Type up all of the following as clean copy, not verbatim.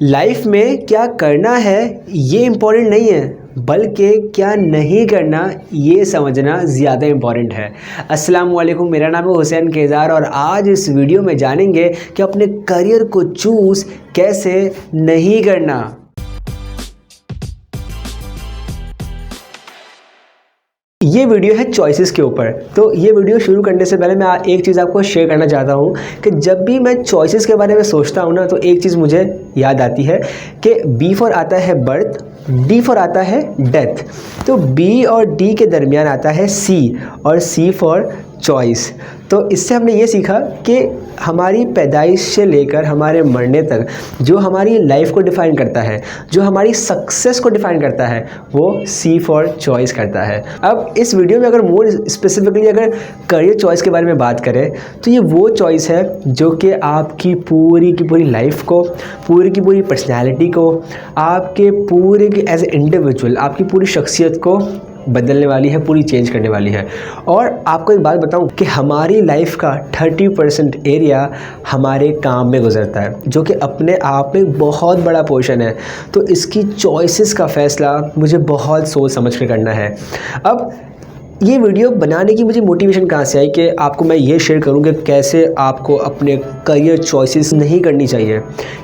Life में क्या करना है ये इम्पोर्टेंट नहीं है, बल्कि क्या नहीं करना ये समझना ज़्यादा इम्पॉर्टेंट है। अस्सलाम वालेकुम, मेरा नाम है हुसैन केदार और आज इस वीडियो में जानेंगे कि अपने करियर को चूज़ कैसे नहीं करना। ये वीडियो है चॉइसेस के ऊपर। तो ये वीडियो शुरू करने से पहले मैं एक चीज़ आपको शेयर करना चाहता हूँ कि जब भी मैं चॉइसेस के बारे में सोचता हूँ ना, तो एक चीज़ मुझे याद आती है कि बी फॉर आता है बर्थ, डी फॉर आता है डेथ। तो बी और डी के दरमियान आता है सी और सी फॉर चॉइस। तो इससे हमने ये सीखा कि हमारी पैदाइश से लेकर हमारे मरने तक जो हमारी लाइफ को डिफ़ाइन करता है, जो हमारी सक्सेस को डिफ़ाइन करता है, वो सी फॉर चॉइस करता है। अब इस वीडियो में अगर मोर स्पेसिफिकली अगर करियर चॉइस के बारे में बात करें तो ये वो चॉइस है जो कि आपकी पूरी की पूरी लाइफ को, पूरी की पूरी पर्सनैलिटी को, आपके पूरे की एज ए इंडिविजुअल आपकी पूरी शख्सियत को बदलने वाली है, पूरी चेंज करने वाली है। और आपको एक बात बताऊं कि हमारी लाइफ का 30% एरिया हमारे काम में गुजरता है, जो कि अपने आप में बहुत बड़ा पोर्शन है। तो इसकी चॉइसेस का फ़ैसला मुझे बहुत सोच समझ कर करना है। अब ये वीडियो बनाने की मुझे मोटिवेशन कहाँ से आई कि आपको मैं ये शेयर करूँ कि कैसे आपको अपने करियर चॉइसेस नहीं करनी चाहिए।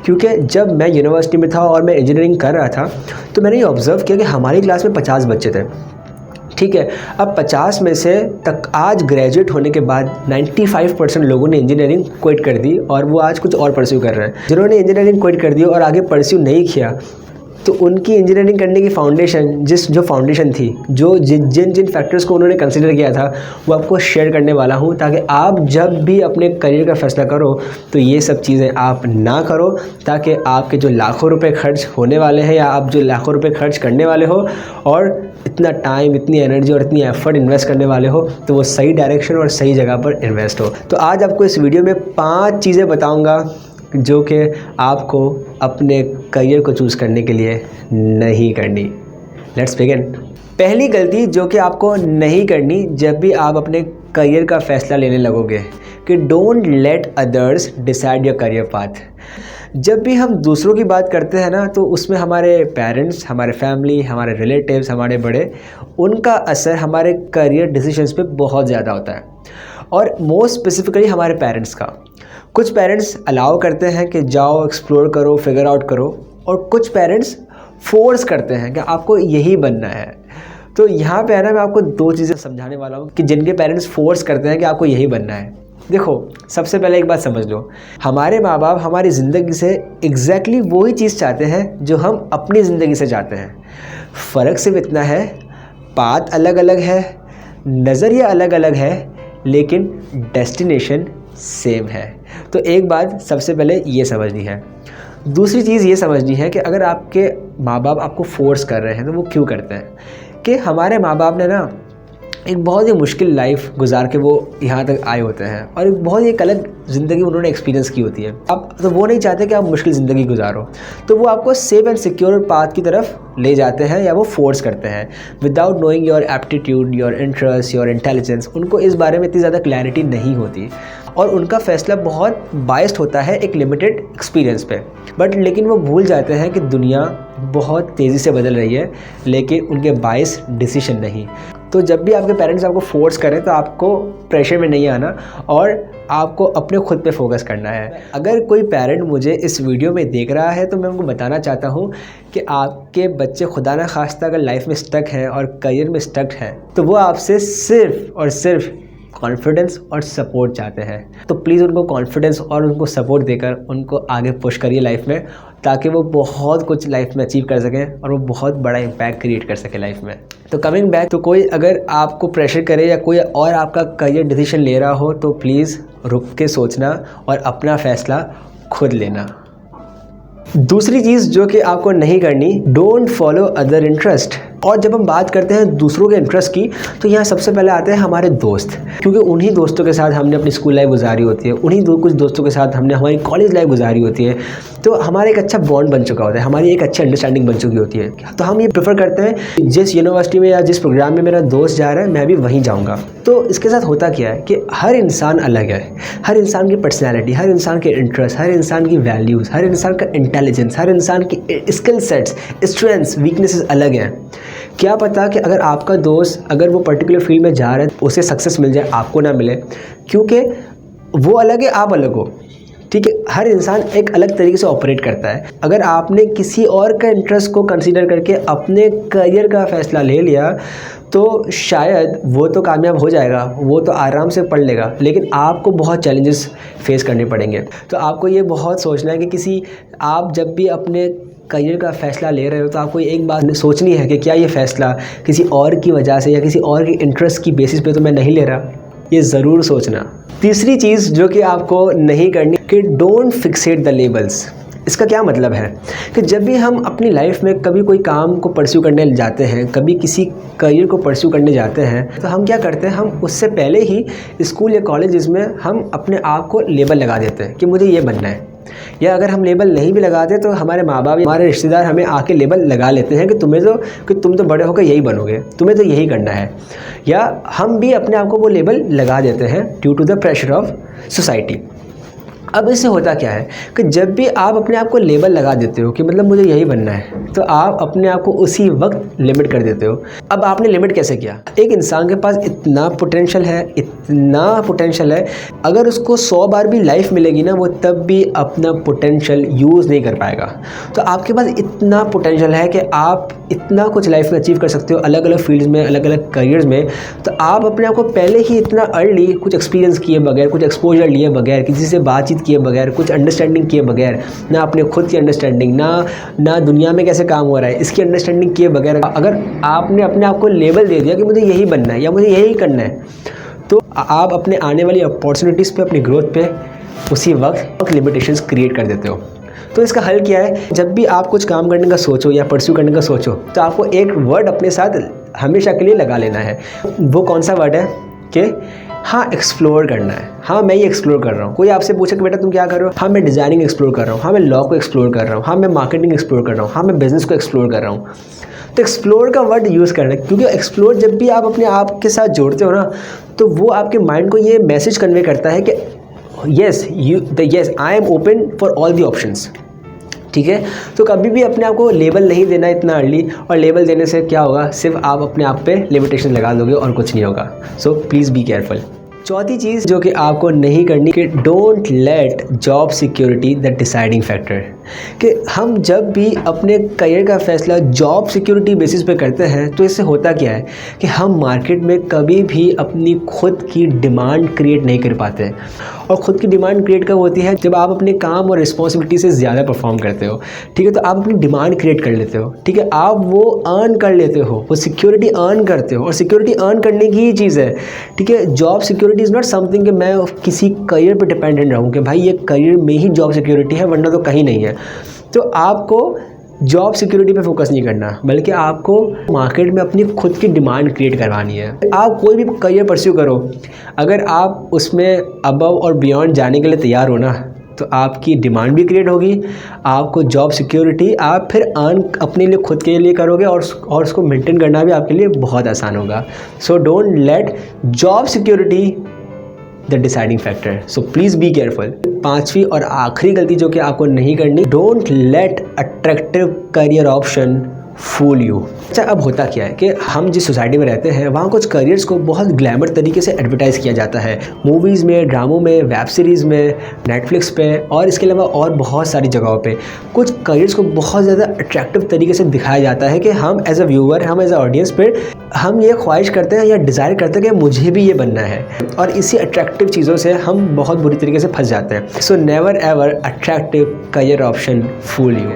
क्योंकि जब मैं यूनिवर्सिटी में था और मैं इंजीनियरिंग कर रहा था तो मैंने ये ऑब्ज़र्व किया कि हमारी क्लास में 50 बच्चे थे, ठीक है। अब 50 में से तक आज ग्रेजुएट होने के बाद 95% लोगों ने इंजीनियरिंग क्विट कर दी और वो आज कुछ और परस्यू कर रहे हैं। जिन्होंने इंजीनियरिंग क्विट कर दी और आगे परस्यू नहीं किया, तो उनकी इंजीनियरिंग करने की फाउंडेशन जो फाउंडेशन थी, जिन फैक्टर्स को उन्होंने कंसिडर किया था, वो आपको शेयर करने वाला हूँ, ताकि आप जब भी अपने करियर का फैसला करो तो ये सब चीज़ें आप ना करो, ताकि आपके जो लाखों रुपए खर्च होने वाले हैं या आप जो लाखों रुपए खर्च करने वाले हो और इतना टाइम, इतनी एनर्जी और इतनी एफर्ट इन्वेस्ट करने वाले हो, तो वो सही डायरेक्शन और सही जगह पर इन्वेस्ट हो। तो आज आपको इस वीडियो में 5 चीज़ें बताऊँगा जो कि आपको अपने करियर को चूज़ करने के लिए नहीं करनी। Let's begin. पहली गलती जो कि आपको नहीं करनी जब भी आप अपने करियर का फ़ैसला लेने लगोगे कि don't let others decide your career path. जब भी हम दूसरों की बात करते हैं ना, तो उसमें हमारे पेरेंट्स, हमारे फैमिली, हमारे रिलेटिव्स, हमारे बड़े, उनका असर हमारे करियर डिसीजंस पे बहुत ज़्यादा होता है। और मोस्ट स्पेसिफिकली हमारे पेरेंट्स का। कुछ पेरेंट्स अलाउ करते हैं कि जाओ एक्सप्लोर करो, फिगर आउट करो, और कुछ पेरेंट्स फोर्स करते हैं कि आपको यही बनना है। तो यहाँ पे है ना, मैं आपको 2 चीज़ें समझाने वाला हूँ कि जिनके पेरेंट्स फोर्स करते हैं कि आपको यही बनना है। देखो, सबसे पहले एक बात समझ लो, हमारे माँ बाप हमारी ज़िंदगी से एग्जैक्टली वही चीज़ चाहते हैं जो हम अपनी ज़िंदगी से चाहते हैं। फ़र्क सिर्फ इतना है, पाथ अलग अलग है, नज़रिया अलग अलग है, लेकिन डेस्टिनेशन सेम है। तो एक बात सबसे पहले ये समझनी है। दूसरी चीज़ ये समझनी है कि अगर आपके माँ बाप आपको फोर्स कर रहे हैं तो वो क्यों करते हैं। कि हमारे माँ बाप ने ना एक बहुत ही मुश्किल लाइफ गुजार के वो यहाँ तक आए होते हैं और एक बहुत ही एक अलग ज़िंदगी उन्होंने एक्सपीरियंस की होती है। अब तो वो नहीं चाहते कि आप मुश्किल ज़िंदगी गुजारो, तो वो आपको सेफ एंड सिक्योर पाथ की तरफ ले जाते हैं या वो फोर्स करते हैं without knowing your aptitude, your interest, your intelligence. उनको इस बारे में इतनी ज़्यादा क्लैरिटी नहीं होती और उनका फ़ैसला बहुत बायस्ड होता है एक लिमिटेड एक्सपीरियंस पे। लेकिन वो भूल जाते हैं कि दुनिया बहुत तेज़ी से बदल रही है, लेकिन उनके बायस्ड डिसीजन नहीं। तो जब भी आपके पेरेंट्स आपको फोर्स करें तो आपको प्रेशर में नहीं आना और आपको अपने खुद पे फोकस करना है। अगर कोई पेरेंट मुझे इस वीडियो में देख रहा है तो मैं उनको बताना चाहता हूँ कि आपके बच्चे खुदा ना खास्ता अगर लाइफ में स्टक हैं और करियर में स्टक हैं, तो वो आपसे सिर्फ़ और सिर्फ कॉन्फिडेंस और सपोर्ट चाहते हैं। तो प्लीज़ उनको कॉन्फिडेंस और उनको सपोर्ट देकर उनको आगे पुश करिए लाइफ में, ताकि वो बहुत कुछ लाइफ में अचीव कर सकें और वो बहुत बड़ा इम्पैक्ट क्रिएट कर सके लाइफ में। तो कमिंग बैक, तो कोई अगर आपको प्रेशर करे या कोई और आपका करियर डिसीजन ले रहा हो तो प्लीज़ रुक के सोचना और अपना फ़ैसला खुद लेना। दूसरी चीज़ जो कि आपको नहीं करनी, डोंट फॉलो अदर इंटरेस्ट। और जब हम बात करते हैं दूसरों के इंटरेस्ट की, तो यहाँ सबसे पहले आते हैं हमारे दोस्त, क्योंकि उन्हीं दोस्तों के साथ हमने अपनी स्कूल लाइफ गुजारी होती है, उन्हीं कुछ दोस्तों के साथ हमने हमारी कॉलेज लाइफ गुजारी होती है, तो हमारा एक अच्छा बॉन्ड बन चुका होता है, हमारी एक अच्छी अंडरस्टैंडिंग बन चुकी होती है। तो हम ये प्रेफर करते हैं जिस यूनिवर्सिटी में या जिस प्रोग्राम में मेरा दोस्त जा रहा है मैं भी वहीं जाऊँगा। तो इसके साथ होता क्या है कि हर इंसान अलग है, हर इंसान की पर्सनैलिटी, हर इंसान के इंटरेस्ट, हर इंसान की वैल्यूज़, हर इंसान का इंटेलिजेंस, हर इंसान की स्किल सेट्स, स्ट्रेंथ्स, वीकनेसेस अलग हैं। क्या पता कि अगर आपका दोस्त अगर वो पर्टिकुलर फील्ड में जा रहा है उसे सक्सेस मिल जाए, आपको ना मिले, क्योंकि वो अलग है, आप अलग हो। ठीक है, हर इंसान एक अलग तरीके से ऑपरेट करता है। अगर आपने किसी और का इंटरेस्ट को कंसीडर करके अपने करियर का फ़ैसला ले लिया तो शायद वो तो कामयाब हो जाएगा, वो तो आराम से पढ़ लेगा, लेकिन आपको बहुत चैलेंजेस फेस करने पड़ेंगे। तो आपको ये बहुत सोचना है कि आप जब भी अपने करियर का फ़ैसला ले रहे हो तो आपको एक बात सोचनी है कि क्या ये फ़ैसला किसी और की वजह से या किसी और की इंटरेस्ट की बेसिस पे तो मैं नहीं ले रहा, ये ज़रूर सोचना। तीसरी चीज़ जो कि आपको नहीं करनी कि डोंट फिक्सेट द लेबल्स। इसका क्या मतलब है कि जब भी हम अपनी लाइफ में कभी कोई काम को परस्यू करने जाते हैं, कभी किसी करियर को परस्यू करने जाते हैं, तो हम क्या करते हैं, हम उससे पहले ही स्कूल या कॉलेजेस में हम अपने आप को लेबल लगा देते हैं कि मुझे ये बनना है। या अगर हम लेबल नहीं भी लगाते तो हमारे माँ बाप, हमारे रिश्तेदार हमें आके लेबल लगा लेते हैं कि तुम तो बड़े होकर यही बनोगे, तुम्हें तो यही करना है। या हम भी अपने आप को वो लेबल लगा देते हैं due to the pressure of society. अब इससे होता क्या है कि जब भी आप अपने आप को लेबल लगा देते हो कि मतलब मुझे यही बनना है, तो आप अपने आप को उसी वक्त लिमिट कर देते हो। अब आपने लिमिट कैसे किया? एक इंसान के पास इतना पोटेंशियल है, अगर उसको 100 बार भी लाइफ मिलेगी ना, वो तब भी अपना पोटेंशियल यूज़ नहीं कर पाएगा। तो आपके पास इतना पोटेंशियल है कि आप इतना कुछ लाइफ में अचीव कर सकते हो, अलग अलग फील्ड्स में, अलग अलग करियर्स में। तो आप अपने आप को पहले ही इतना अर्ली कुछ एक्सपीरियंस किए बगैर, कुछ एक्सपोजर लिए बगैर, किसी से बातचीत किए बगैर, कुछ अंडरस्टैंडिंग किए बगैर, ना अपने खुद की अंडरस्टैंडिंग, ना दुनिया में कैसे काम हो रहा है इसकी अंडरस्टैंडिंग किए बगैर, अगर आपने अपने आप को लेबल दे दिया कि मुझे यही बनना है या मुझे यही करना है, तो आप अपने आने वाली अपॉर्चुनिटीज़ पे, अपनी ग्रोथ पे उसी वक्त लिमिटेशंस क्रिएट कर देते हो। तो इसका हल क्या है? जब भी आप कुछ काम करने का सोचो या परस्यू करने का सोचो, तो आपको एक वर्ड अपने साथ हमेशा के लिए लगा लेना है। वो कौन सा वर्ड है? कि हाँ, एक्सप्लोर करना है। हाँ, मैं ये एक्सप्लोर कर रहा हूँ। कोई आपसे पूछे कि बेटा तुम क्या कर रहे हो? हाँ, मैं डिज़ाइनिंग एक्सप्लोर कर रहा हूँ। हाँ, मैं लॉ को एक्सप्लोर कर रहा हूँ। हाँ, मैं मार्केटिंग एक्सप्लोर कर रहा हूँ। हाँ, मैं बिज़नेस को एक्सप्लोर कर रहा हूँ। तो एक्सप्लोर का वर्ड यूज़ करना है, क्योंकि एक्सप्लोर जब भी आप अपने आप के साथ जोड़ते हो ना, तो वो आपके माइंड को ये मैसेज कन्वे करता है कि yes I am open for all the options. ठीक है, तो कभी भी अपने आप को लेबल नहीं देना इतना अर्ली, और लेबल देने से क्या होगा, सिर्फ आप अपने आप पे लिमिटेशन लगा दोगे और कुछ नहीं होगा। सो प्लीज़ बी केयरफुल। चौथी चीज़ जो कि आपको नहीं करनी कि don't let job security the deciding factor. कि हम जब भी अपने करियर का फ़ैसला जॉब सिक्योरिटी बेसिस पे करते हैं, तो इससे होता क्या है कि हम मार्केट में कभी भी अपनी खुद की डिमांड क्रिएट नहीं कर पाते। और ख़ुद की डिमांड क्रिएट कब होती है? जब आप अपने काम और रिस्पॉन्सिबिलिटी से ज़्यादा परफॉर्म करते हो। ठीक है, तो आप अपनी डिमांड क्रिएट कर लेते हो। ठीक है, आप वो अर्न कर लेते हो, वो सिक्योरिटी अर्न करते हो, और सिक्योरिटी अर्न करने की ही चीज़ है। ठीक है, job security is not something कि मैं किसी करियर पर डिपेंडेंट रहूँ कि भाई ये करियर में ही जॉब सिक्योरिटी है, वरना तो कहीं नहीं है। तो आपको जॉब सिक्योरिटी पे फोकस नहीं करना, बल्कि आपको मार्केट में अपनी खुद की डिमांड क्रिएट करवानी है। आप कोई भी करियर परस्यू करो, अगर आप उसमें अबव और बियॉन्ड जाने के लिए तैयार हो ना, तो आपकी डिमांड भी क्रिएट होगी, आपको जॉब सिक्योरिटी आप फिर अर्न अपने लिए खुद के लिए करोगे, और उसको मेंटेन करना भी आपके लिए बहुत आसान होगा। So don't let job security the deciding factor. So please be careful. पांचवी और आखिरी गलती जो कि आपको नहीं करनी, don't let attractive career option fool you. अच्छा, अब होता क्या है कि हम जिस सोसाइटी में रहते हैं वहाँ कुछ करियर्स को बहुत ग्लैमर तरीके से एडवर्टाइज़ किया जाता है, मूवीज़ में, ड्रामों में, वेब सीरीज़ में, नेटफ्लिक्स पे, और इसके अलावा और बहुत सारी जगहों पे कुछ करियर्स को बहुत ज़्यादा अट्रैक्टिव तरीके से दिखाया जाता है कि हम एज अ व्यूअर, हम एज अ ऑडियंस पे हम ये ख्वाहिश करते हैं या डिज़ायर करते हैं कि मुझे भी ये बनना है, और इसी अट्रैक्टिव चीज़ों से हम बहुत बुरी तरीके से फंस जाते हैं। So never ever attractive career option fool you.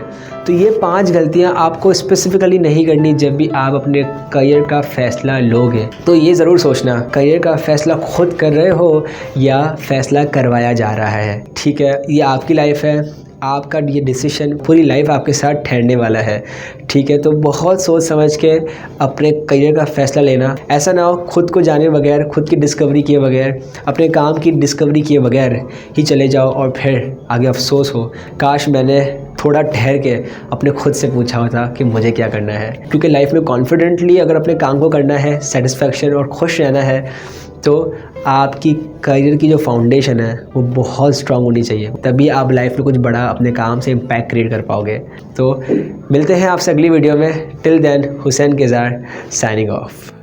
तो ये 5 गलतियाँ आपको स्पेसिफिकली नहीं करनी जब भी आप अपने करियर का फ़ैसला लोगे। तो ये ज़रूर सोचना, करियर का फ़ैसला खुद कर रहे हो या फ़ैसला करवाया जा रहा है। ठीक है, ये आपकी लाइफ है, आपका ये डिसीजन पूरी लाइफ आपके साथ ठहरने वाला है, ठीक है। तो बहुत सोच समझ के अपने करियर का फ़ैसला लेना। ऐसा ना हो खुद को जाने बगैर, खुद की डिस्कवरी किए बगैर, अपने काम की डिस्कवरी किए बगैर ही चले जाओ और फिर आगे अफसोस हो, काश मैंने थोड़ा ठहर के अपने खुद से पूछा होता कि मुझे क्या करना है। क्योंकि लाइफ में कॉन्फिडेंटली अगर अपने काम को करना है, सेटिस्फेक्शन और खुश रहना है, तो आपकी करियर की जो फाउंडेशन है वो बहुत स्ट्रांग होनी चाहिए, तभी आप लाइफ में कुछ बड़ा अपने काम से इम्पैक्ट क्रिएट कर पाओगे। तो मिलते हैं आपसे अगली वीडियो में। Till then, Hussain Kezar signing of.